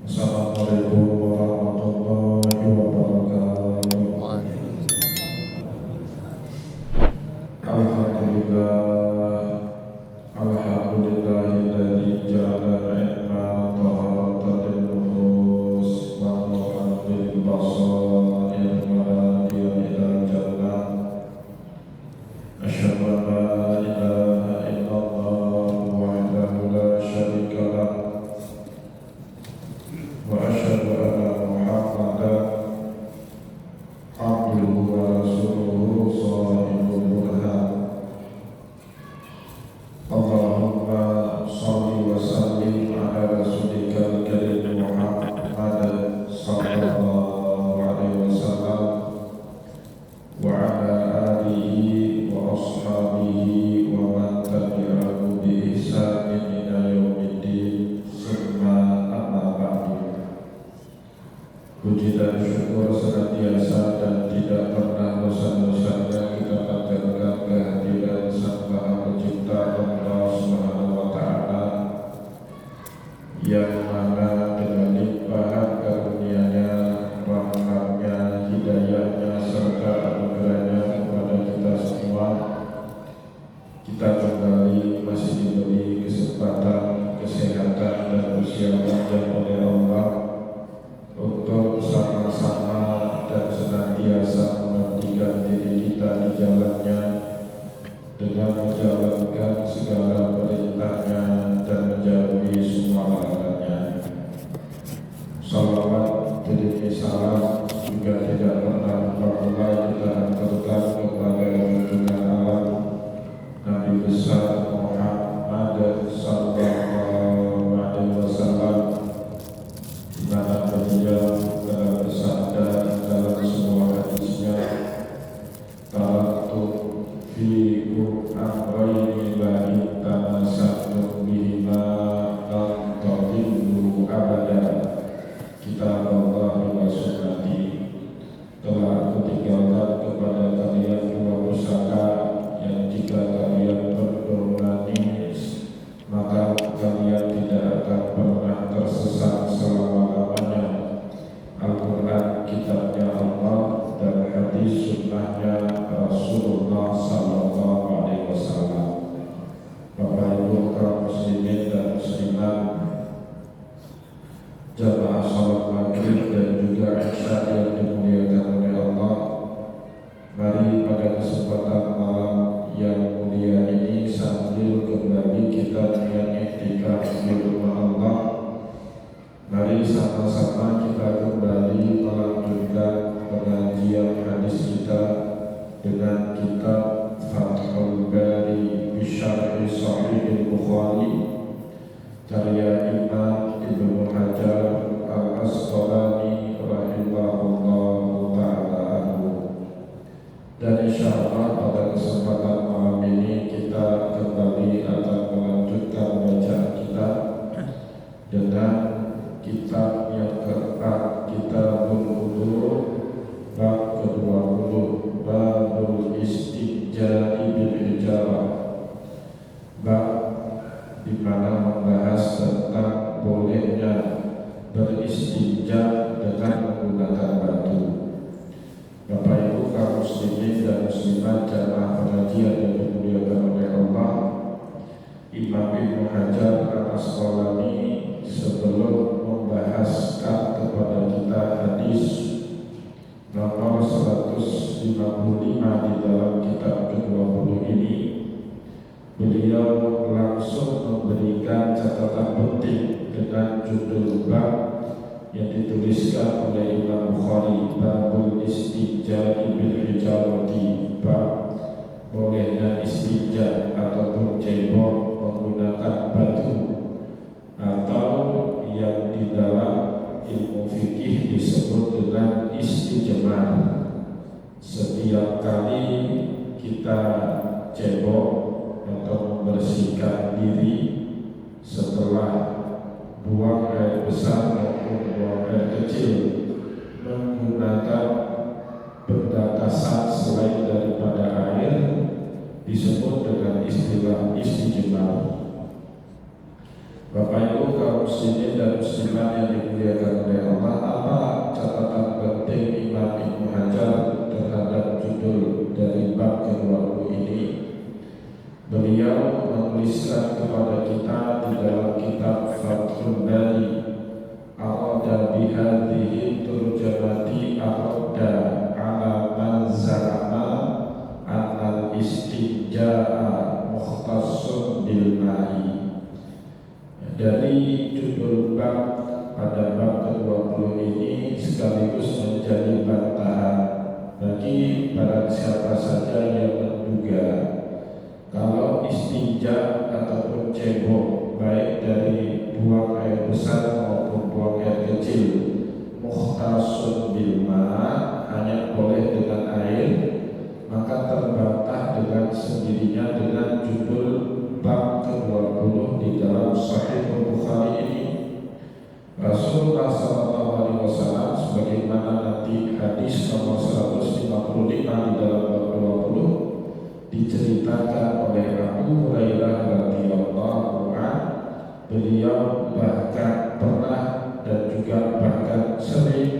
Assalamualaikum warahmatullahi wabarakatuh. Alhamdulillah, alhamdulillahilladzi ja'ala ilma taharatan nufus wa nuran bil basair wa hadiyan ilal jannah. Asyhadu an la ilaha illallah wahdahu la syarika lah wa asyhadu anna Muhammadan abduhu wa rasuluhu shahidul burhan. Allahumma shalli wa sallim ala rasulika al-karim Muhammad sallallahu alaihi wasallam wa ala alihi wa ashabihi wa man tabi'ahu bi ihsanin ila yaumiddin. Summa amma ba'du. Puji dan syukur senantiasa dan tidak pernah bosan-bosannya kita panjatkan kehadiran Sang Maha Pencipta Allah Subhanahu wa Ta'ala, yang mana dengan limpahan karunia-Nya, rahmat-Nya, hidayah-Nya serta anugerah-Nya kepada kita semua, kita kembali masih diberi kesempatan, kesehatan dan usia panjang oleh Allah untuk sama-sama dan senantiasa mengabdikan diri kita di jalannya dengan menjalankan segala perintahnya dan menjauhi semua larangannya. Salawat demi salam juga tidak pernah lupa kita haturkan kepada junjungan alam Nabi besar Muhammad sallallahu alaihi wasallam, di mana beliau telah bersabda dalam sebuah hadisnya, "Taraktu fiikum amrayni la in tamassaktum bihima lan tadillu abadan, kitab Allah wa sunnati." Telah aku tinggalkan kepada kalian dua pusaka yang jika kalian berdomani maka kalian tidak akan pernah tersesat selama-lamanya. Al-Quran kitabnya Allah dan hadis sunnahnya Rasulullah sallallahu alaihi wasallam. Bapak Ibu kaum muslimin dan muslimat, jamaah salat maghrib dan juga isya yang dimuliakan oleh Allah, mari pada kesempatan malam yang mulia ini sambil kembali kita iktikaf di rumah Allah, mari sama-sama kita kembali melanjutkan pengajian hadis kita dengan kitab Fathul Bari Bisyarhi Sahih Bukhari karya Imam Ibnu Hajar Al-Asqalani rahimahullahu ta'ala. Dan insyaallah pada kesempatan malam ini kita kembali akan melanjutkan bacaan kita dengan kitab yang keempat, Kitabul Wudu, bab ke-20, babul istijari bil hijarah, bab di mana membahas tentang bolehnya beristinja dengan menggunakan batu. Bapak Ibu kaum muslimin dan muslimat jamaah pengajian yang dimuliakan oleh Allah, Imam Ibnu Hajar Al-Asqalani sebelum membahaskan kepada kita hadis nomor 155 di dalam kitab ke-20 ini, beliau langsung memberikan catatan penting dengan judul bab yang dituliskan oleh Imam Bukhari, babul istijari bil hijarati, bab bolehnya istinja ataupun cebok menggunakan batu, atau yang di dalam ilmu fikih disebut dengan istijmar. Setiap kali kita cebok atau membersihkan diri setelah buang air besar maupun buang air kecil menggunakan benda kasar selain daripada air, disebut dengan istilah istijmar. Bapak Ibu kaum muslimin dan muslimat yang dimuliakan beliau menuliskan kepada kita di dalam kitab Fathul Bari, arada bihadhihi turjamati arada ala man za'ama annal istinja'a mukhtassun bil ma'i. Dari judul bab pada bab ke-20 ini sekaligus menjadi bantahan bagi barang siapa saja yang menduga kalau istinja ataupun cebok baik dari buang air besar maupun buang air kecil mukhtasun bil ma' hanya boleh dengan air, maka terbantah dengan sendirinya dengan judul bab ke-20 di dalam Sahih Bukhari ini. Rasulullah SAW sebagaimana nanti hadis nomor 155 di dalam bab 20 diceritakan oleh Abu Hurairah radhiyallahu anhu, beliau bahkan pernah dan juga bahkan sering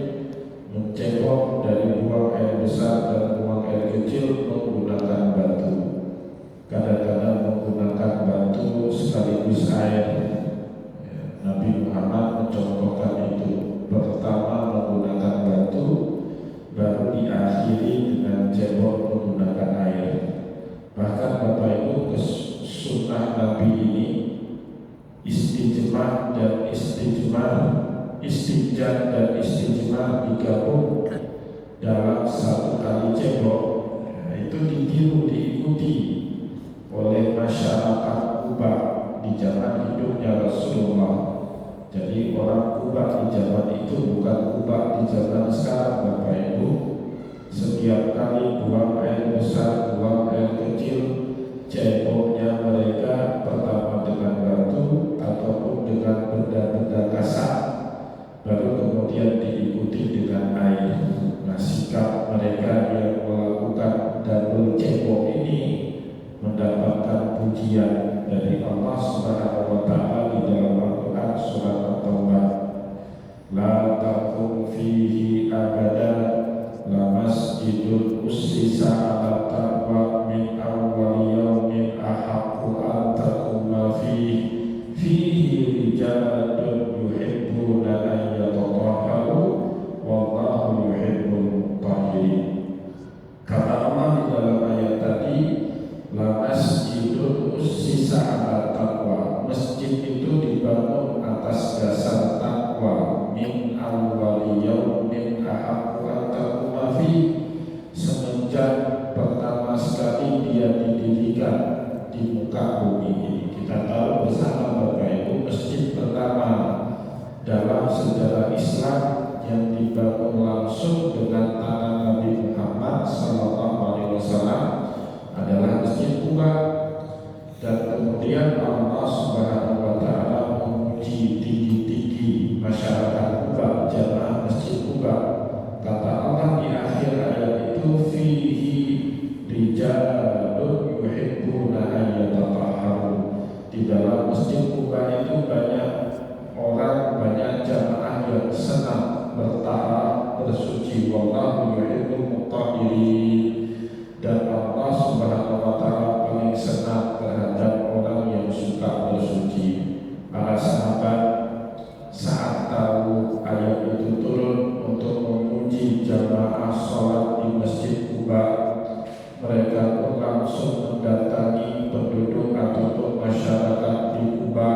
mencebok dari buang air besar dan buang air kecil menggunakan batu. Kadang-kadang menggunakan batu sekaligus air. Nabi Muhammad mencontohkan itu. Pertama menggunakan batu, baru diakhiri dengan cebok menggunakan air. Bahkan Bapak Ibu, sunnah Nabi ini istijmar dan istijmar, istinja dan istijmar digabung dalam satu kali cebok. Itu ditiru, diikuti oleh masyarakat Kuba di zaman hidupnya Rasulullah. Jadi orang Kuba di zaman itu bukan Kuba di zaman sekarang, Bapak Ibu. Setiap kali buang air besar, buang air kecil, ceboknya mereka pertama dengan batu ataupun dengan benda-benda kasar, baru kemudian diikuti dengan air. Nah, sikap mereka yang melakukan double cebok ini mendapatkan pujian dari Allah Subhanahu wa taala di dalam Al-Qur'an surat At-Taubah. La taqum fihi abada la masjidun ussisa 'ala taqwa min awwal yawmin ahaqqu an taquma fihi rijalun yuhibbuna an yatatahharu wallahu yuhibbul mutahhirin. Kata Allah di dalam ayat tadi, la masjidun ussisa 'ala taqwa. Masjid itu dibangun atas dasar takwa. Min awwal yaumin ahaqqu an taquma fi. Semenjak pertama sekali dia didirikan di muka bumi ini. Kita tahu bersama Bapak Ibu, masjid pertama dalam sejarah Islam yang dibangun langsung dengan tangan Nabi Muhammad SAW adalah Masjid Kuba. Dan kemudian Allah Subhanahu wa taala memuji tinggi-tinggi masyarakat Kuba, jamaah Masjid Kuba. Kata Allah di akhir ayat itu, fihi rijalun yuhibbuna an yatatahharu. Di dalam Masjid Kuba itu banyak orang, banyak jamaah yang senang bertahara, bersuci. Wallahu yuhibbul mutahhirin. Dan Allah Subhanahu wa taala paling senang terhadap orang yang suka bersuci. Para sahabat saat tahu ayat itu turun untuk memuji jamaah sholat di Masjid Kuba, mereka pun langsung mendatangi penduduk ataupun masyarakat di Kuba,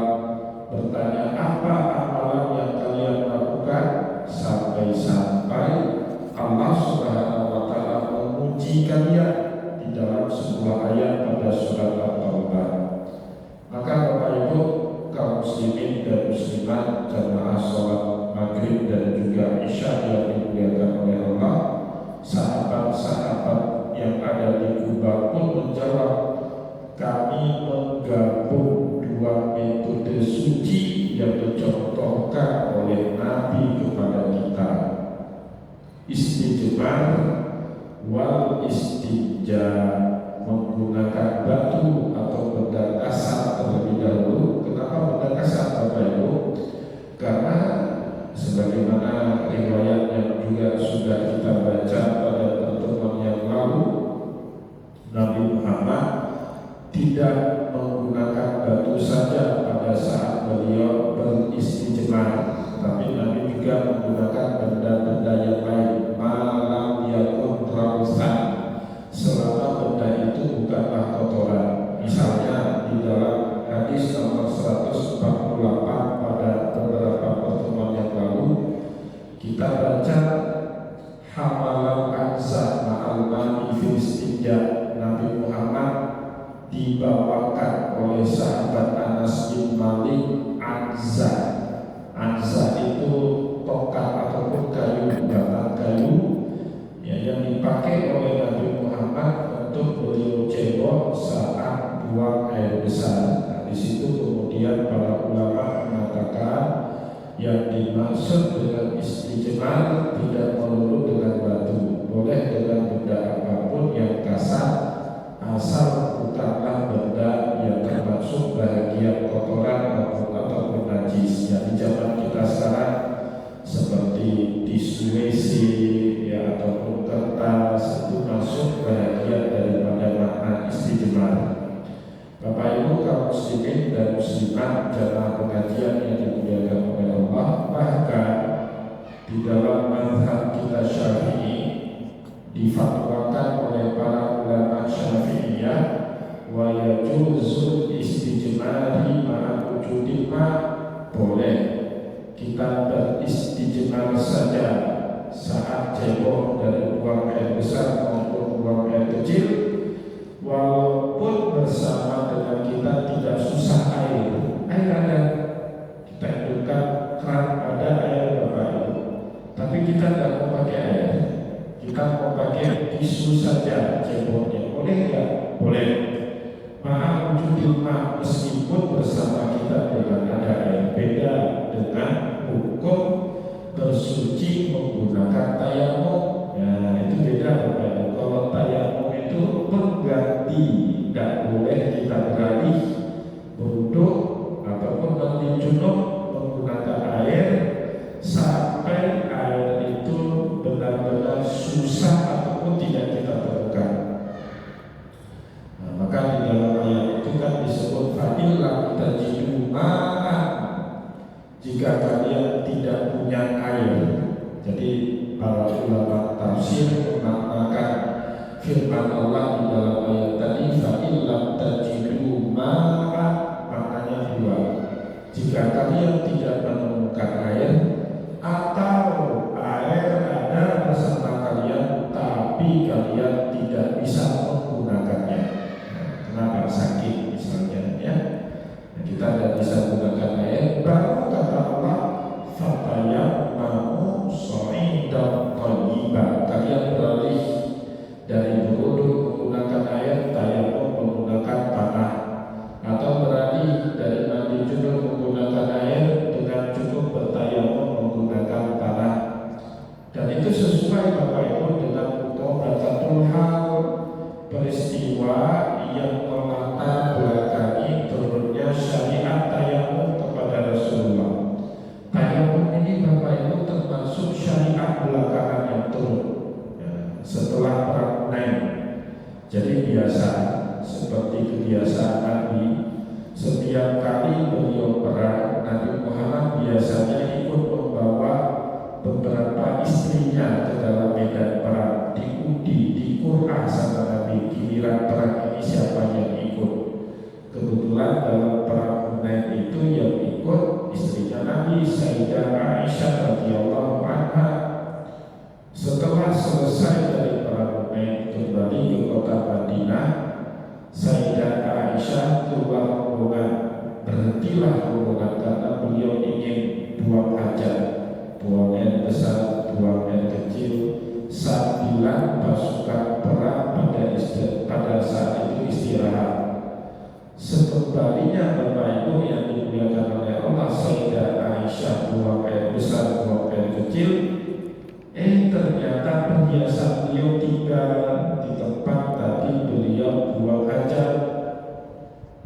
bertanya, apa amalan yang kalian lakukan? Sampai-sampai Allah Subhanahu wa taala memuji kalian di dalam sebuah ayat pada surat At-Taubah. Maka Bapak Ibu, kaum muslimin dan muslimat, jamaah sholat maghrib dan juga isya yang dimuliakan oleh Allah, sahabat-sahabat yang ada di Kuba pun menjawab, kami menggabung dua metode suci yang dicontohkan oleh Nabi kepada kita, istijmar wal istinja, menggunakan batu atau benda kasar terlebih dahulu. Kenapa benda kasar, Bapak Ibu? Karena sebagaimana riwayat yang juga sudah kita baca pada pertemuan yang lalu, Nabi Muhammad tidak menggunakan batu saja pada saat beliau beristijmar, tapi Nabi juga menggunakan benda-benda yang lain, malam yakun rausan, selama benda itu bukanlah kotoran. Misalnya di dalam hadis nomor 148 pada beberapa pertemuan yang lalu kita baca hamalan ansa ma'al mani fil istinja, Nabi Muhammad dibawakan oleh sahabat Anas bin Malik anza. Anza itu tongkat ataupun kayu, batang kayu ya, yang dipakai oleh Nabi Muhammad untuk beliau cebok saat buang air besar. Nah, di situ kemudian para ulama mengatakan yang dimaksud dengan istijmar tidak melulu dengan batu, boleh dengan benda apapun yang kasar, asal bukanlah benda yang termasuk bagian kotoran ataupun najis. Ya, di zaman kita sekarang seperti tisu WC ya, ataupun kertas itu masuk bagian daripada makna istijmar. Bapak Ibu kaum muslimin dan muslimat jamaah pengajian yang dimuliakan oleh Allah, bahkan di dalam mazhab kita Syafi'i difatwakan oleh para ulama Syafi'iyah wa yajuzul istijmari ma'a wujudil ma, boleh kita beristijmar saja saat cebok dari buang air besar maupun buang air kecil, walaupun bersama dengan kita tidak susah air. Air ada, kita hidupkan keran, ada air Bapak Ibu, tapi kita tidak mau pakai air, kita mau pakai tisu saja ceboknya, boleh nggak? Boleh. Maaf wujudil ma, meskipun bersama kita dengan ada air. Beda dengan hukum bersuci menggunakan tayamum. Nah, itu beda Bapak Ibu. Kalau tayamum itu pengganti, tidak boleh kita beralih berwudu ataupun mandi junub menggunakan air sampai air itu benar-benar susah ataupun tidak kita temukan. Nah, maka di dalam ayat itu kan disebut fa'illam tajidu ma'an, jika kalian tidak punya air. Jadi para ulama tafsir memaknakan firman Allah di dalam ayat tadi fa'illam tajidu ma'an, maknanya dua. Jika kalian tidak menemukan air atau air ada bersama kalian tapi kalian tidak bisa menggunakannya. Nah, kenapa? Sakit misalnya ya. Nah, kita tidak bisa menggunakan air, baru kata Allah fatayammamu sha'idan thayyiban, kalian beralih dari berwudu menggunakan air, tayamum menggunakan tanah, atau beralih dari mandi junub menggunakan air dengan cukup bertayamum menggunakan tanah. Dan itu sesuai Bapak Ibu dengan muqabalatul hal, peristiwa yang melatar belakangi turunnya syariat tayamum kepada Rasulullah. Tayamum ini Bapak Ibu termasuk syariat belakangan yang turun ya, setelah perang Hunain. Jadi biasa, seperti kebiasaan Nabi, setiap kali beliau perang, Nabi Muhammad biasanya ikut membawa beberapa istrinya ke dalam medan perang. Diundi, dikurah sama Nabi, giliran perang ini siapa yang ikut. Kebetulan dalam perang Hunain itu yang ikut istrinya Nabi, Sayyidah Aisyah radhiyallahu anha. Setelah selesai dari perang Hunain, kembali ke kota Madinah, Sayyidah Aisyah keluar rombongan. Berhentilah rombongan karena beliau ingin buang hajat, buang air besar, buang air kecil, sambilan pasukan perang pada saat itu istirahat. Sekembalinya Bapak Ibu yang dimuliakan oleh Allah, Sayyidah Aisyah buang air besar, buang air kecil, ternyata perhiasan beliau tinggal di tempat tadi beliau buang hajat.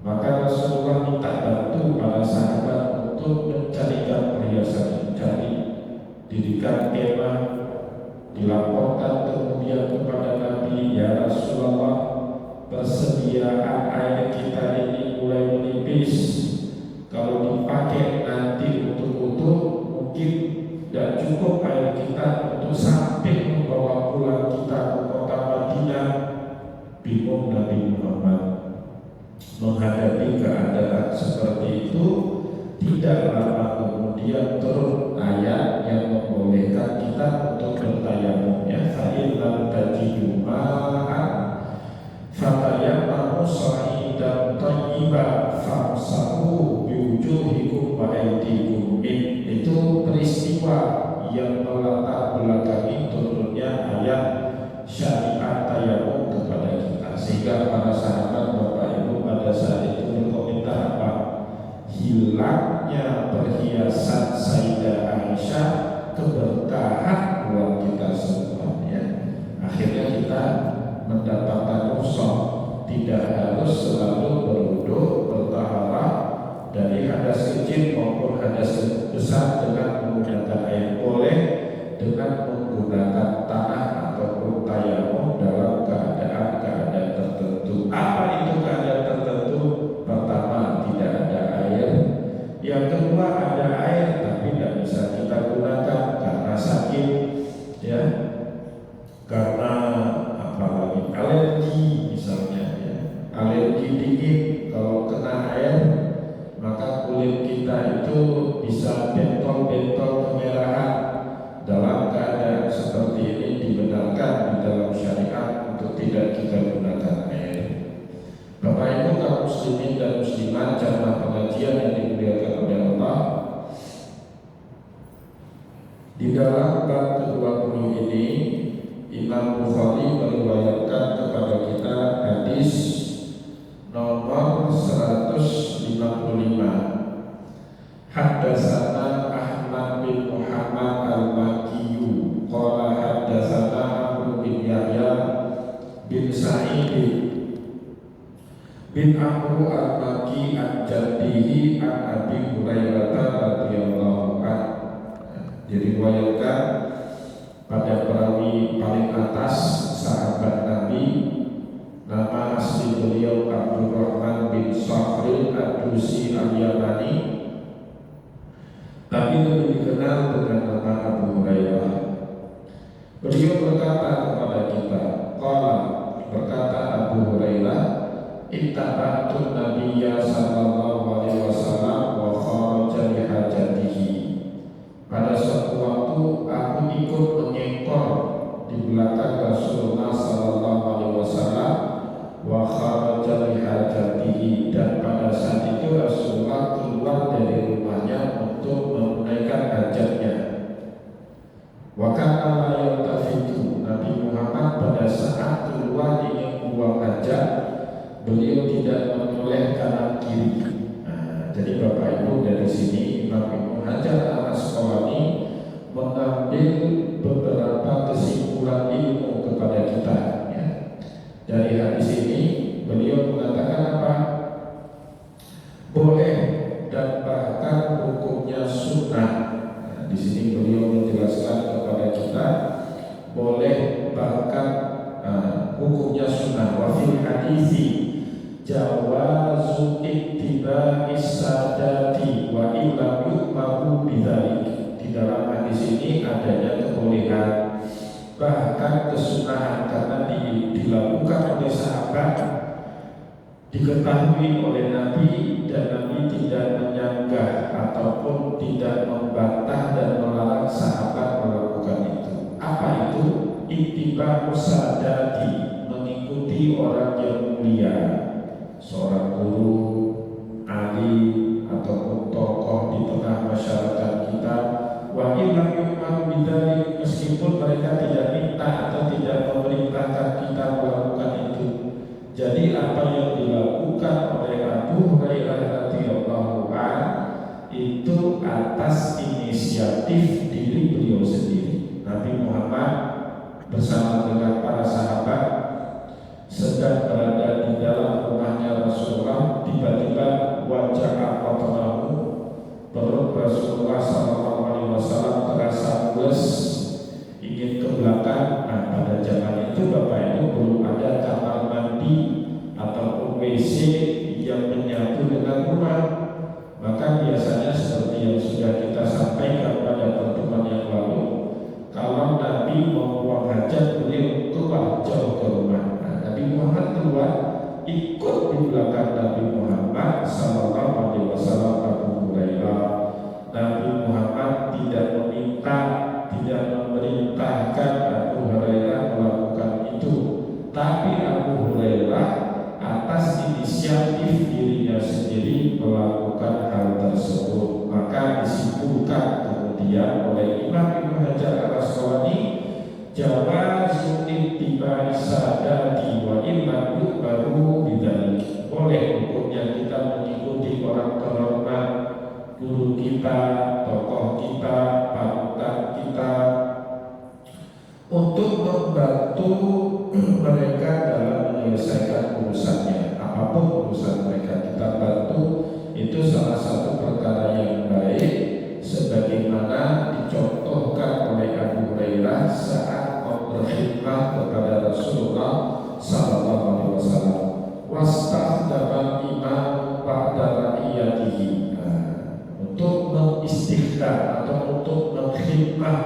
Maka Rasulullah minta bantu para sahabat untuk mencarikan perhiasan, cari, dirikan kemah, dilaporkan kemudian kepada Nabi, ya Rasulullah, persediaan air kita ini mulai menipis. Kalau dipakai nanti untuk mungkin tidak cukup air kita untuk sampai membawa pulang kita ke kota Madinah. Bingung Nabi Muhammad menghadapi keadaan seperti itu. Tidak lama kemudian turun ayat yang membolehkan kita untuk bertayamum, ya, fa'in lam tajidu ma'an fatayammamu sa'idan thayyiban famsahu biwujuhikum wa aydikum. Itu peristiwa yang melatar belakangi turunnya ayat syariat tayamum kepada kita, sehingga para sahabat Bapak Ibu pada saat itu berkomentar apa? Hilangnya perhiasan Sayyidah Aisyah, keberkahan buat kita semuanya. Akhirnya kita mendapatkan rukhsah, tidak harus selalu berwudu bertaharah dari hadas kecil maupun hadas besar dengan menggunakan air. Boleh dengan menggunakan tanah ataupun tayamum dalam keadaan tertentu. Apa itu keadaan tertentu? Pertama, tidak ada air. Yang kedua, ada air tapi tidak bisa kita gunakan karena sakit, ya, karena apalagi alergi misalnya, ya. Alergi dingin, kalau kena air maka kulit kita itu bisa bentol-bentol kemerahan. Dalam keadaan seperti ini dibenarkan di dalam syariat untuk tidak kita gunakan air. Bapak Ibu kaum muslimin dan muslimat, jamaah pengajian yang dimuliakan oleh Allah, di dalam bab ke-20 ini Imam Bukhari meriwayatkan kepada kita hadis nomor 155. Haddatsana Ahmad bin Muhammad al-Makkiyu qala haddatsana Amr bin Yahya bin Sa'id bin Amr al-Makki an-Jaddihi an Abi Hurairah radhiyallahu anhu. Diriwayatkan pada perawi paling atas sahabat Nabi, nama asli beliau Abdurrahman bin Sakhril ad-Dusi al-Yamani, tapi lebih dikenal dengan nama Abu Hurairah. Beliau berkata kepada kita, qala, berkata Abu Hurairah, ittaba'tu Nabiyya sallallahu alaihi wasallam wa kharaja li hajatihi. Pada suatu waktu aku ikut mengekor di belakang Rasulullah sallallahu alaihi wasallam wa kharaja li hajatihi, dan pada saat itu Rasulullah keluar dari rumahnya untuk menunaikan hajatnya. Wa kana la yaltafitu, Nabi Muhammad pada saat keluar ingin buang hajat, beliau tidak menoleh kanan kiri. Jadi Bapak Ibu, dari sini Imam Ibnu Hajar al-Asqalani mengambil beberapa kesimpulan ilmu kepada kita, ya. Dari hadis ini beliau mengatakan apa? Boleh dan bahkan hukumnya sunnah. Di sini beliau menjelaskan kepada kita boleh bahkan hukumnya sunnah. Wa fil hadisi jawazu ittiba'is sadati wa illam yu'maru bidzalik. Di dalam hadis ini adanya kebolehan, bahkan kesunahan, karena dilakukan oleh sahabat, diketahui oleh Nabi, dan Nabi tidak menyanggah ataupun tidak membantah dan melarang sahabat melakukan itu. Apa itu? Ittiba'us sadati, mengikuti orang yang mulia, seorang guru, alim ataupun tokoh di tengah masyarakat kita. Wa illam yu'maru bidzalik, meskipun mereka tidak minta atau tidak memerintahkan kita melakukan itu. Jadi apa yang dilakukan oleh Abu Hurairah radhiyallahu anhu itu atas inisiatif diri beliau sendiri. Nabi Muhammad bersama dengan para sahabat sedang berada di dalam rumahnya Rasulullah. Tiba-tiba wajah al-Qatanahu, perut Rasulullah SAW terasa mules, ingin ke belakang. Pada zaman itu Bapak Ibu belum ada kamar mandi Nabi Muhammad sallallahu alaihi wasallam Abu Hurairah. Nabi Muhammad tidak meminta, tidak memerintahkan Abu Hurairah melakukan itu, tapi Abu Hurairah atas inisiatif dirinya sendiri melakukan hal tersebut. Maka disimpulkan kemudian oleh Imam Ibnu Hajar Al-Asqalani, jawazu ittiba'i sadati wa illam yu'baru bidzalik. Boleh hukumnya kita mengikuti orang terhormat, guru kita, tokoh kita, panutan kita, untuk membantu mereka dalam menyelesaikan urusannya. Apapun urusan mereka kita bantu, itu salah satu perkara yang baik, sebagaimana dicontohkan oleh Abu Hurairah saat berkhidmat kepada Rasulullah sallallahu alaihi wasallam. Wastahdamal imam ba'da ra'iyatihi, untuk mengistikhdam atau untuk mengkhidmat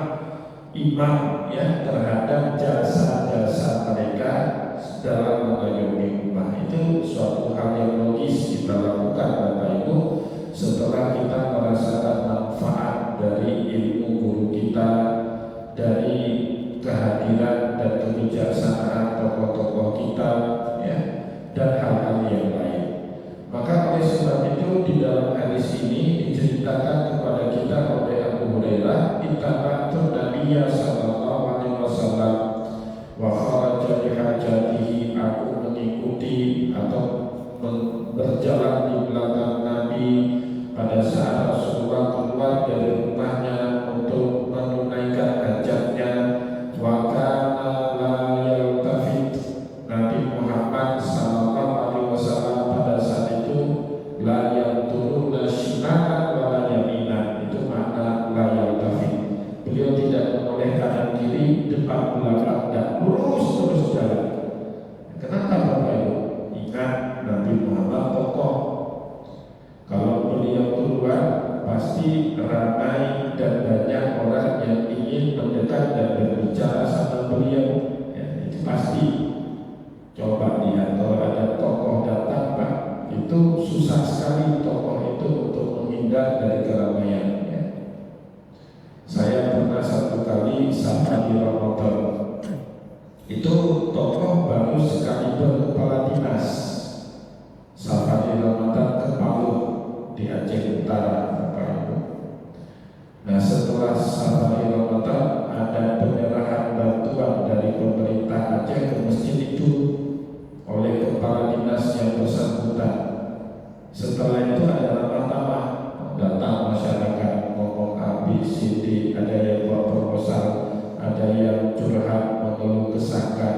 imam ya terhadap jasa-jasa mereka dalam mengayomi umat. Itu suatu hal yang logis kita lakukan Bapak Ibu setelah kita merasakan manfaat dari ilmu guru kita, dari kehadiran dan kebijaksanaan tokoh-tokoh kita ya, dan hal-hal yang lain. Maka oleh sebab itu di dalam hadis ini diceritakan kepada kita oleh Abu Hurairah, ittaba'tu Nabiyya sallallahu alaihi wasallam wa kharaja li hajatihi, aku mengikuti atau berjalan di belakang Nabi pada saat Rasulullah keluar dari rumahnya untuk menunaikan hajatnya. Wa kana la yaltafit, Nabi Muhammad sallallahu alaihi wasallam pada saat itu la yanturuna shimalan wa la yaminan. Itu makna la yaltafit. Beliau tidak menoleh kanan kiri, depan belakang, dan lurus terus jalan. Kenapa Bapak Ibu? Ingat, Nabi Muhammad tokoh. Kalau beliau keluar, pasti ramai dan banyak orang yang ingin mendekat dan berbicara sama beliau. Ya, itu pasti. Coba lihat kalau ada tokoh datang, Pak, itu susah sekali tokoh itu untuk menghindar dari keramaian. Ya. Saya pernah satu kali safari Ramadan. Itu tokoh baru sekali berkepala dinas. Safari Ramadan ke Palu di Aceh Utara, Bapak Ibu. Nah, setelah safari Ramadan ada penyerahan bantuan dari pemerintah Aceh ke masjid itu oleh kepala dinas yang bersangkutan. Setelah itu ada ramah-tamah, datang masyarakat ngomong ABCD, ada yang buat proposal, ada yang curhat mengeluh kesahkan.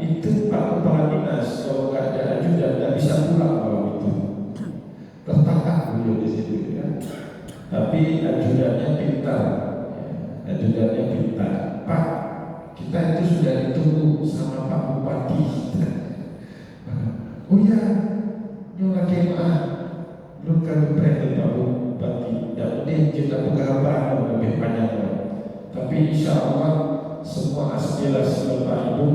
Itu Pak Kepala Dinas, kalau nggak ada ajudan nggak bisa pulang malam itu. Tertangkap beliau di situ ya. Tapi ajudannya pintar, ajudannya pintar. Pak, kita itu sudah ditunggu sama Pak Bupati. Oh iya, nyola kemah, belum kali berani Pak Bupati. Kemudian kita penggambaran lebih panjang. Tapi insya Allah semua aspirasi Bapak Ibu,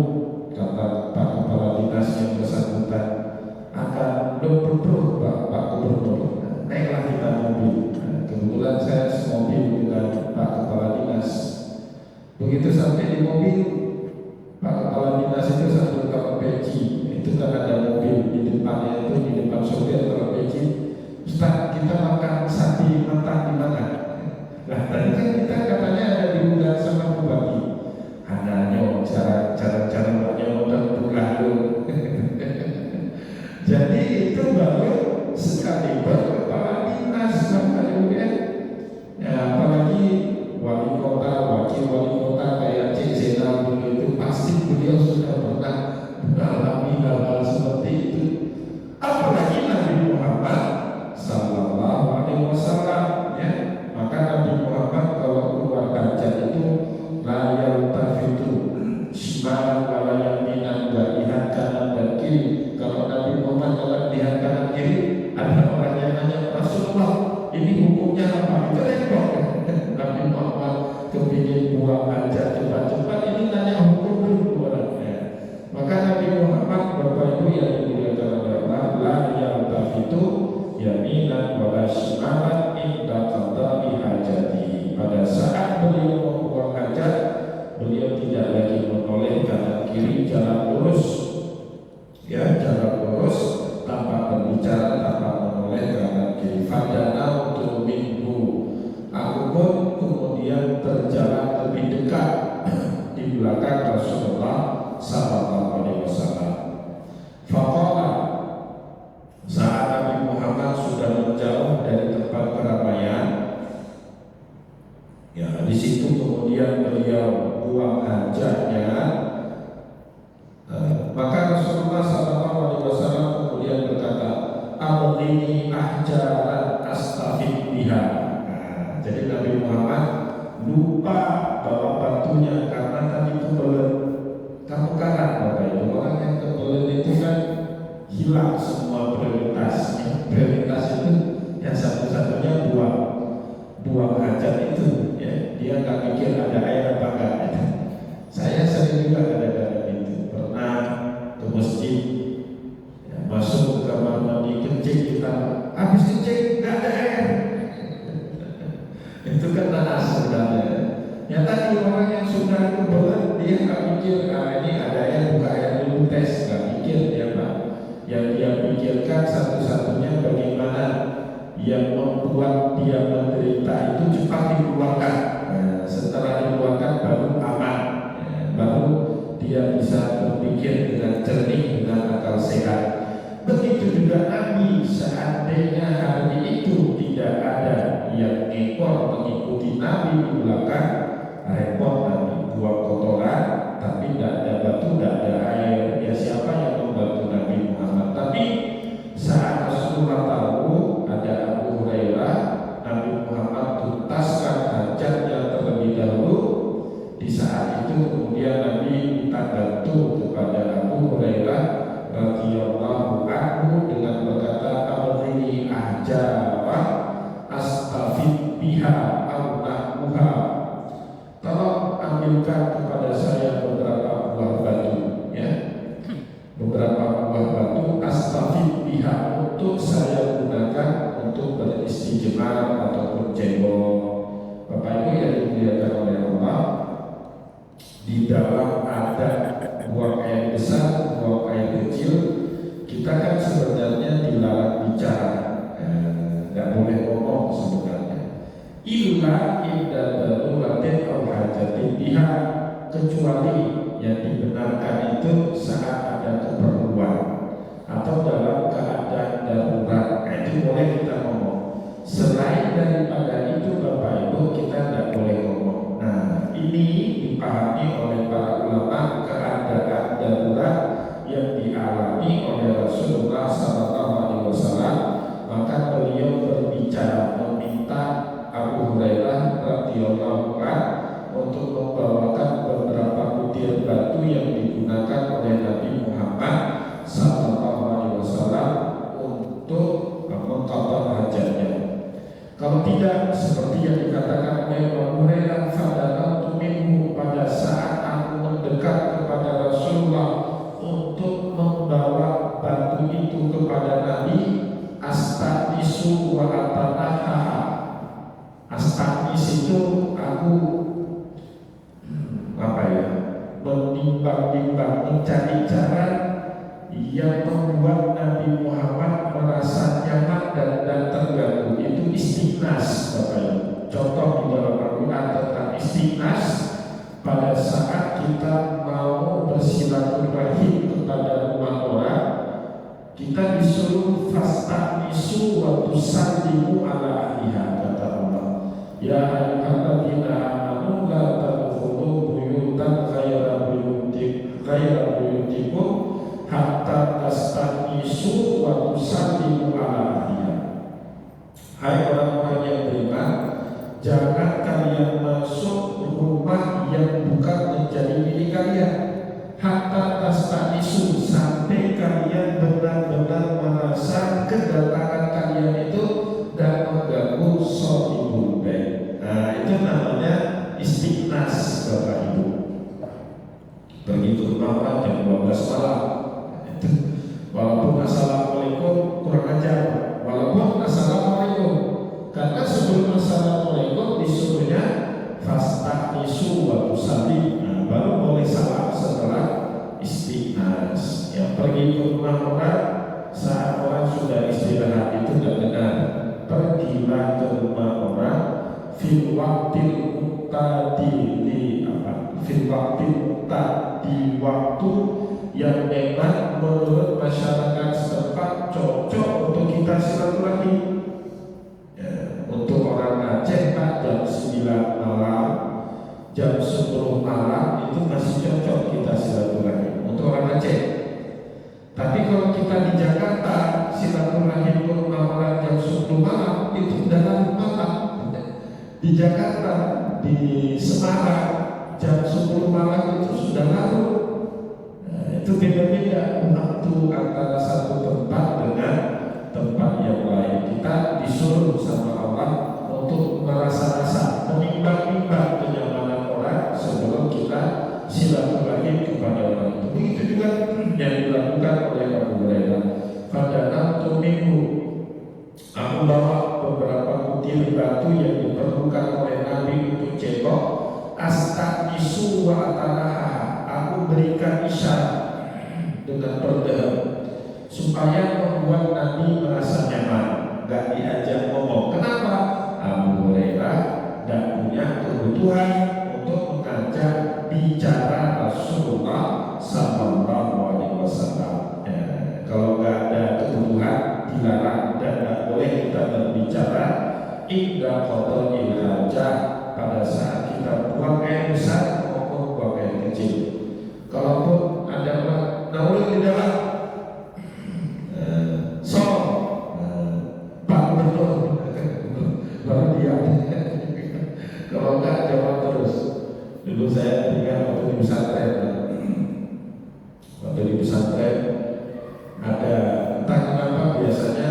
kata Pak Kepala Dinas yang bersangkutan, akan berperuh Pak Gubernur. Naiklah kita mobil. Kebetulan saya semobil dengan Pak Kepala Dinas. Begitu sampai di mobil, Pak Kepala Dinas itu sambil taruh peci. Itu kan ada mobil di depannya, itu di depan sopir taruh peci. Ustaz, kita makan sate matang di mana? Nah, tadi kan kita katanya ada diundang sama Bupati. Adanya cara banyak terpulang. Jadi itu baru sekali berkepala dinas Bapak Ibu ya. Apalagi wali kota, wakil wali kota kayak Cik Zainal dulu itu pasti beliau sudah pernah mengalami hal-hal seperti itu. Apalagi Nabi Muhammad sallallahu alaihi wasallam ya. Maka Nabi Muhammad kalau keluar hajat itu la yaltafitu shimalan wa la yaminan, enggak lihat kanan dan kiri. Kalau Nabi Muhammad kalau lihat kanan kiri, ada orang yang nanya, Rasulullah ini hukumnya apa? Itu repot. Nabi Muhammad kepingin buang hajat cepat-cepat, ini nanya hukum dulu orangnya. Maka Nabi Muhammad, Bapak Ibu yang dimuliakan oleh Allah, la yaltafitu shimalan inda qada'i hajati. Pada saat beliau membuang hajat, beliau tidak lagi menoleh kanan kiri, jalan lurus, ya jalan lurus tanpa berbicara, tanpa menoleh kanan kiri. Fadanautu minhu, aku pun kemudian berjalan lebih dekat di belakang Rasulullah sallallahu alaihi wasallam. Faqala, saat Nabi Muhammad sudah menjauh dari tempat keramaian, ya di situ kemudian beliau buang hajatnya, maka Rasulullah sallallahu alaihi wasallam kemudian berkata, "Amrini ahjaran astafid biha." Jadi Nabi Muhammad lupa bawa batunya karena tadi kebelet. Kamu kalah Bapak Ibu, orang yang kebelet itu kan hilang semua prioritasnya. Prioritas itu yang satu-satunya buang hajat itu, ya. Dia nggak pikir ada air apa enggak. Saya sering juga kadang-kadang itu pernah ke masjid, ya, masuk ke kamar mandi kencing, kita habis kencing nggak ada air. Itu kan naas sebenarnya. Ya tadi orang yang sudah kebelet, dia nggak pikir ini ada air, buka air dulu tes, nggak pikir dia Pak. Yang dia pikirkan satu-satunya bagaimana yang membuat dia menderita itu cepat dikeluarkan. Setelah dikeluarkan baru aman, baru dia bisa berpikir dengan jernih, dengan akal sehat. Begitu juga Nabi, seandainya hari itu tidak ada yang ekor mengikuti Nabi di belakang, repot Nabi, buang kotoran, tapi tidak ada batu, tidak ada air. Ya siapa yang membantu Nabi Muhammad? Tapi saat Rasulullah tahu ada Abu Hurairah, Nabi Muhammad tuntaskan hajatnya terlebih dahulu. Di saat itu kemudian Nabi minta bantu kepada Abu Hurairah radhiyallahu anhu dengan berkata, "Amrini ahjara astafid biha au nahmuha." Tolong ambilkan kepada saya beberapa buah batu, ya, beberapa buah batu astafid biha, untuk saya gunakan untuk beristijmar ataupun cebok. Bapak Ibu yang dimuliakan oleh Allah, di dalam ada buang air besar, buang air kecil, kita kan sebenarnya dilarang bicara, nggak boleh ngomong sebenarnya. Illa inda daruratin aw hajatin biha, kecuali yang dibenarkan itu saat ada keperluan atau dalam keadaan darurat, itu boleh kita ngomong. Selain daripada itu Bapak Ibu, kita tidak boleh ngomong. Nah, ini dipahami oleh para ulama keadaan darurat yang dialami oleh Rasulullah SAW. Maka beliau berbicara, meminta Abu Hurairah radhiyallahu anhu untuk membawakan beberapa butir batu yang digunakan oleh Nabi Muhammad SAW untuk mengqadha hajatnya. Kalau tidak, seperti yang dikatakan oleh Abu Hurairah, fadanautu minhu, pada saat aku mendekat kepada Rasulullah untuk membawa batu itu kepada Nabi, astanisu wa atanaha. Astanis itu aku menimbang-nimbang, mencari cara yang membuat Nabi Muhammad merasa nyaman dan terganggu. Itu istighnas, Bapak Ibu. Contoh di dalam Al-Quran tentang istighnas, pada saat kita mau bersilaturahim kepada rumah orang, kita disuruh fastanisu wa tusallimu ala ahliha, kata Allah. Ya ayyuhalladzina amanu la tadkhulu buyutan ghayra buyutikum hatta tastanisu wa tusallimu ala ahliha. Hai orang-orang yang beriman, jangan kalian masuk rumah yang bukan menjadi milik kalian hatta tastanisu, sampai kalian benar-benar merasa kedatangan kalian itu dan mengganggu shahibul bait. Nah, itu namanya istighnas, Bapak Ibu. Begitu rumah jam 12 malam, walaupun assalamualaikum kurang ajar, walaupun assalamualaikum salli, baru boleh salam setelah istighnas. Yang pergi ke rumah orang saat orang sudah istirahat itu tidak benar. Pergilah ke rumah orang fil waqtil muqtadi fil waqtil muqtadi, waktu yang memang menurut masyarakat setempat cocok untuk kita silaturahmi. Untuk orang Aceh jam 9 malam, jam 10 malam itu masih cocok kita silaturahmi untuk orang Aceh. Tapi kalau kita di Jakarta silaturahmi ke rumah orang jam 10 malam itu udah malam. Di Jakarta, di Semarang jam 10 malam itu sudah larut. Itu beda-beda waktu antara satu tempat dengan tempat yang lain. Kita disuruh sama Allah untuk merasa-rasa, menimbang-nimbang kenyamanan orang sebelum kita silaturahmi kepada orang itu. Begitu juga yang dilakukan oleh Abu Hurairah. Pada minggu aku bawa beberapa butir batu yang diperlukan oleh Nabi untuk cebok. Astaghisu wa atanaha, aku berikan isyarat dengan berdoa supaya membuat Nabi merasa nyaman, gak diajak ngomong. Kenapa? Abu Hurairah tidak punya kebutuhan untuk mengajak bicara Rasulullah Sallallahu Alaihi Wasallam. Kalau nggak ada kebutuhan, dilarang dan nggak boleh kita berbicara indah kotor ilhajah pada saat kita buang air besar maupun buang air kecil. Kalaupun ada orang naulil di dalam Pak Gubernur baru diam. Kalau enggak jawab terus. Dulu saya tinggal waktu di pesantren. Waktu di pesantren ada, entah kenapa biasanya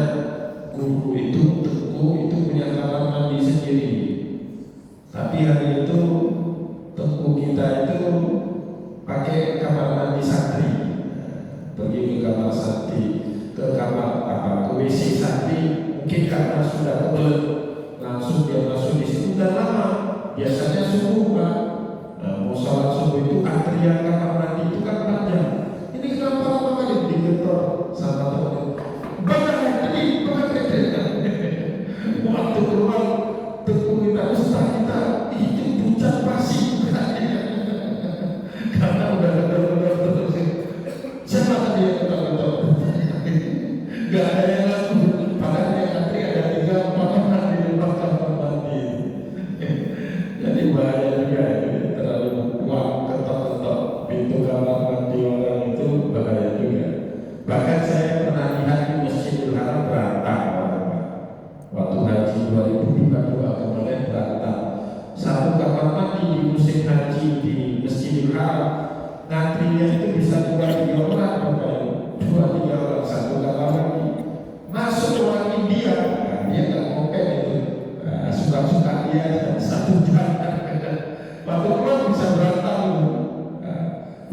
guru itu, tengku itu punya kamar mandi sendiri. Tapi hari itu tengku kita itu pakai kamar mandi santri. Pergi ke kamar santri, ke kamar ke WC santri, mungkin karena sudah kebelet langsung dia masuk di situ dan lama. Biasanya subuh kan, mau sholat subuh itu antrian kamar mandi itu kan panjang. Ini kenapa lama kali digetor sama teman? Waktu keluar tengku kita, ustaz kita itu pucat pasti karena udah gedor-gedor terus. Siapa tadi yang gedor-gedor? Gak ada yang laku. Padahal yang antri ada 3-4 orang di depan kamar mandi. Jadi bahaya juga ini, terlalu kuat ketok-ketok pintu kamar mandi orang itu bahaya juga. Bahkan saya pernah lihat di Masjidil Haram berantak waktu haji 2022 kemarin berantak. Satu kamar mandi di musim haji di Masjidil Haram, ngantrinya itu bisa 2-3 orang, 2-3 orang satu kamar mandi. Masuk orang India, dia nggak kompen itu, suka-suka dia satu jam. Waktu keluar bisa berantak,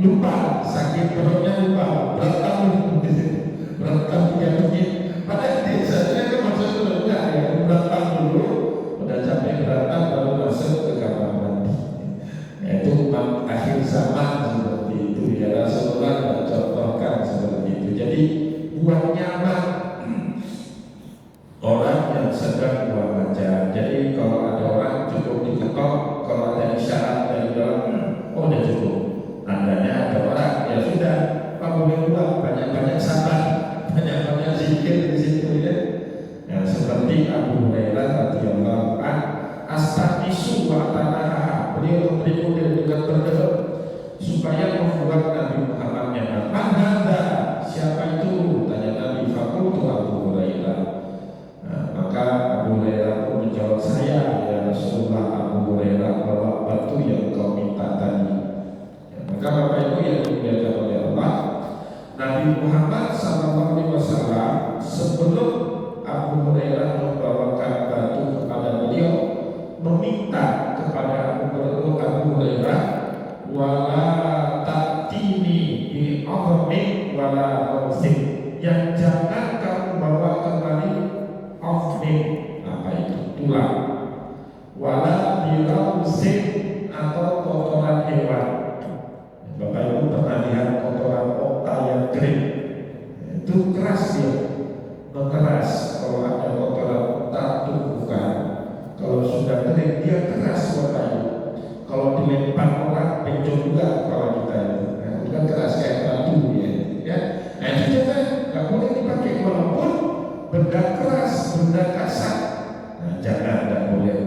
lupa sakit perutnya, lupa berantak berantak begini. Padahal biasanya kan masuk itu enggak ya, berantak dulu, udah capek berantak baru masuk ke kamar mandi. Itu akhir zaman seperti itu ya, Rasulullah contohkan seperti itu. Jadi buat nyaman orang yang sedang buang hajat. Jadi kalau ada orang cukup diketok, kalau ada isyarat dari dalam, oh udah cukup. Tandanya ada orang, ya sudah, Pak boleh buang, banyak-banyak sabar, banyak-banyak zikir di situ ya. Yang seperti Abu Hurairah radhiyallahu anhu, astaghisu wa atanaha, beliau memberi model dengan berdoa supaya membuat Nabi Muhammad nyaman. Mana siapa itu? Tanya Nabi. Fakultu Abu Hurairah. Maka Abu Hurairah pun menjawab, saya ya Rasulullah. Abu Hurairah bawa batu yang kau minta tadi. Maka Bapak Ibu yang dimuliakan oleh Allah, Nabi Muhammad SAW sebelum Abu Hurairah membawakan batu kepada beliau, meminta kepada Abu Hurairah, wala ta'tini bi azmin wala rawsin, yang jangan kamu bawa kembali azmin, apa itu, tulang, wala bi rawsin atau kotoran hewan. oleh 4 orang pencok juga kepala kita itu. Nah, itu kan keras kayak batu ya. Nah itu juga nggak boleh dipakai walaupun benda keras, benda kasar. Nah, jangan, nggak boleh.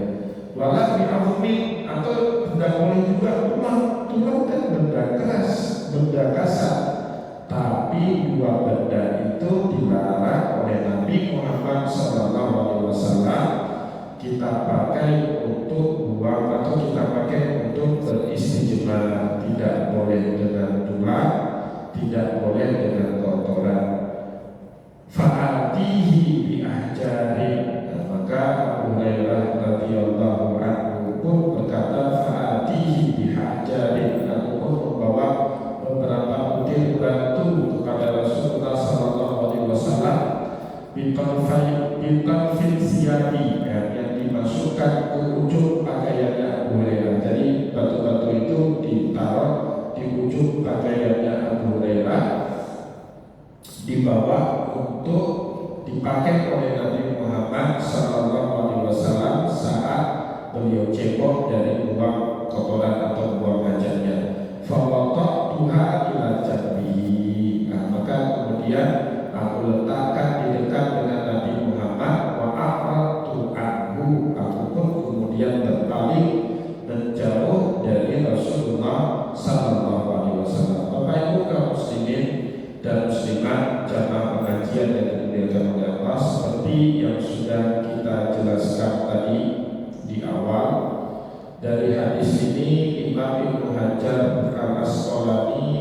Walau diamumin atau tidak boleh juga tulang kan benda keras, benda kasar. Tapi dua benda itu dilarang oleh Nabi Muhammad SAW kita pakai untuk buang atau kita pakai untuk beristijmar. Tidak boleh dengan tulang, tidak boleh dengan kotoran. Fa'atihi bi ahjari. Maka Abu Hurairah radhiyallahu anhu pun berkata fa'atihi bi ahjari. Aku pun membawa beberapa butir batu kepada Rasulullah SAW bitanfil siyabi yang dimasukkan ke ujung pakaiannya Abu Hurairah. Jadi batu-batu itu ditaruh di ujung pakaiannya Abu Hurairah, dibawa untuk dipakai oleh Nabi Muhammad SAW saat beliau cebok dari buang kotoran atau buang hajatnya. Tuha ila jambihi. Nah, maka kemudian aku letakkan di dekat dengan Nabi Muhammad. Wa a'ratu anhu. Aku pun kemudian berbalik menjauh dari Rasulullah SAW. Bapak Ibu kaum muslimin dan muslimat jamaah pengajian yang dimuliakan oleh Allah, seperti yang sudah kita jelaskan tadi di awal, dari hadis ini Imam Ibnu Hajar Al-Asqalani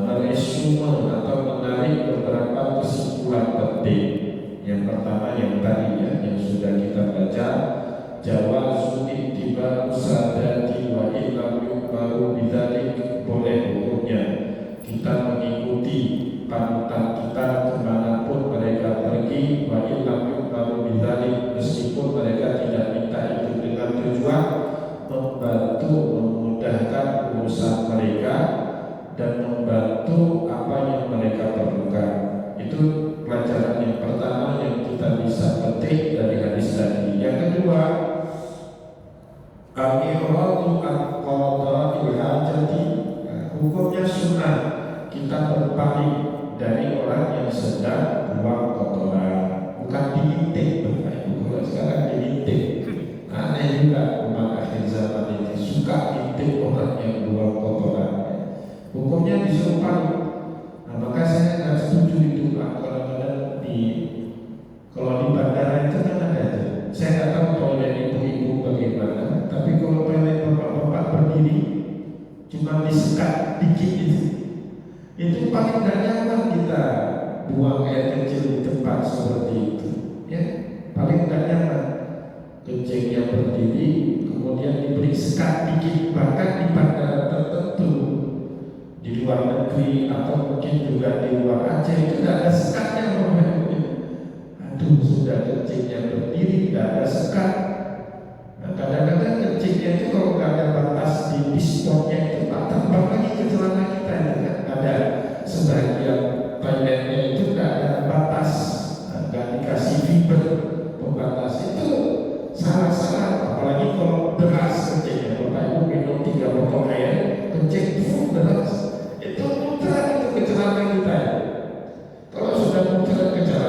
meresume atau menarik beberapa kesimpulan penting. Yang pertama yang tadi yang sudah kita baca, jawazu ittiba sadati wa illam yu'maru bidzalik, boleh hukumnya kita mengikuti panutan kita kemanapun mereka pergi, wa illam yu'maru bidzalik, meskipun mereka tidak minta itu dengan tujuan membantu memudahkan urusan mereka dan membantu apa yang mereka perlukan. Itu pelajaran yang pertama yang kita bisa petik dari hadis tadi. Yang kedua, al-iradu an-qada'il hajati. Hukumnya sunnah kita berpaling dari orang yang sedang buang kotoran, bukan diintik. Kalau sekarang diintik, aneh juga umat akhir zaman ini suka intik orang yang buang kotoran. Hukumnya disuruh paling. Nah, maka saya nggak setuju itu Pak. Kalau di bandara itu kan ada aja. Saya nggak tahu toilet ibu-ibu bagaimana, tapi kalau toilet bapak-bapak berdiri cuma disekat dikit itu paling nggak nyaman kita buang air kecil di tempat seperti itu. Ya, paling nggak nyaman. Kencingnya berdiri, kemudian diberi sekat dikit, bahkan di bandara tertentu di luar negeri atau mungkin juga di luar Aceh itu tidak ada sekatnya. Aduh, sudah kencingnya berdiri, tidak ada sekat. Nah, kadang-kadang kencingnya itu kalau nggak ada batas di pistonnya itu tambah lagi ke celana kita. Ada sebagian toiletnya itu nggak ada batas, nggak dikasih fiber pembatas. Itu salah-salah, apalagi kalau deras kencingnya. Bapak Ibu minum 3 botol air, kencing deras, itu muter itu ke celana kita. Kalau sudah muter ke celana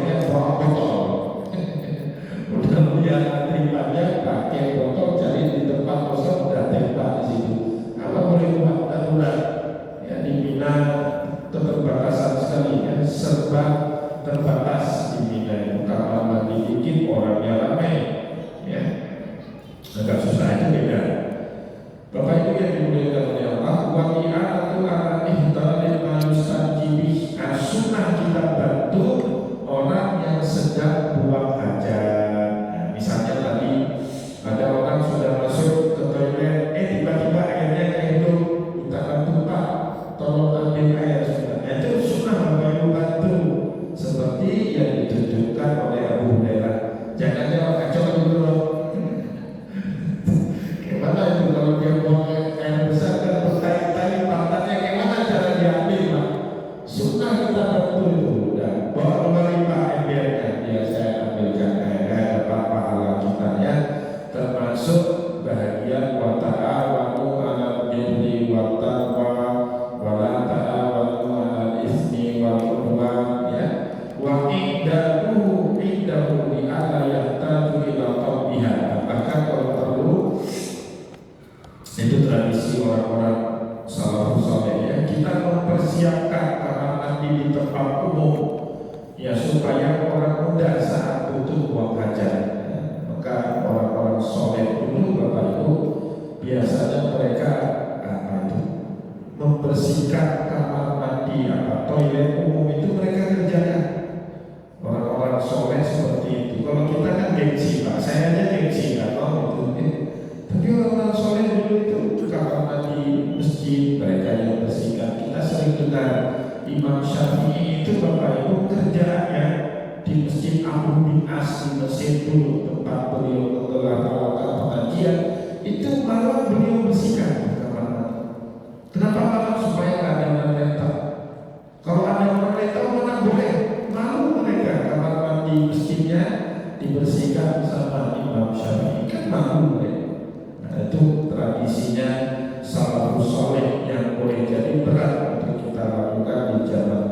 solehnya bawa botol. Udah lihat tripannya pakai botol, cari di tempat kosong, udah tembak di situ. Apa boleh buat darurat? Ya di Mina keterbatasan sekali, ya serba terbatas di Mina. Kamar mandi dikit, orangnya ramai, ya agak susah, itu beda. Bapak Ibu yang dimuliakan oleh Allah, wami'atu ala ihtalil manustanjibih. Sunnah kita bantu orang yang sedang buang hajat. Nah, misalnya tadi ada orang sudah masuk ke toilet, tiba-tiba airnya kehidup, kita bantu Pak, tolong ambil air sudah. Itu sunnah Bapak Ibu bantu, seperti yang ditunjukkan oleh Abu Hurairah. Jangan jawab kacau dulu. Gimana itu kalau dia buang air besar dan bertanya-tanya pantatnya, gimana cara diambil Pak? Sunnah kita bantu itu. Dan bawa kembali Pak embernya, dia saya ambilkan airnya, dapat pahala kita ya. Termasuk bahagian wa ta'awanu 'alal birri wat taqwa wa la ta'awanu 'alal itsmi wal 'udwan, ya. Wa indahu li alla yahtaju ila qalbiha. Bahkan kalau perlu, itu tradisi orang-orang salafus saleh, ya, kita mempersiapkan kamar mandi di tempat umum, ya, supaya orang muda saat butuh buang hajat. Maka orang-orang soleh dulu Bapak Ibu biasanya mereka membersihkan kamar mandi toilet umum itu mereka kerjakan. Orang-orang soleh seperti itu. Kalau kita kan gengsi Pak, saya aja gengsi nggak mau itu. Tapi orang-orang soleh dulu itu kamar mandi masjid mereka yang bersihkan. Kita sering dengar Imam Syafi'i itu Bapak Ibu kerjaannya di Masjid Amr bin As di Mesir dulu, tempat beliau menggelar pengajian, itu malam beliau bersihkan kamar mandi. Kenapa malam? Supaya nggak ada orang rental. Kalau ada orang rental mana boleh, malu mereka. Kamar mandi masjidnya dibersihkan sama Imam Syafi'i, kan malu mereka. Nah, itu tradisinya salafus saleh yang boleh jadi berat untuk kita lakukan di zaman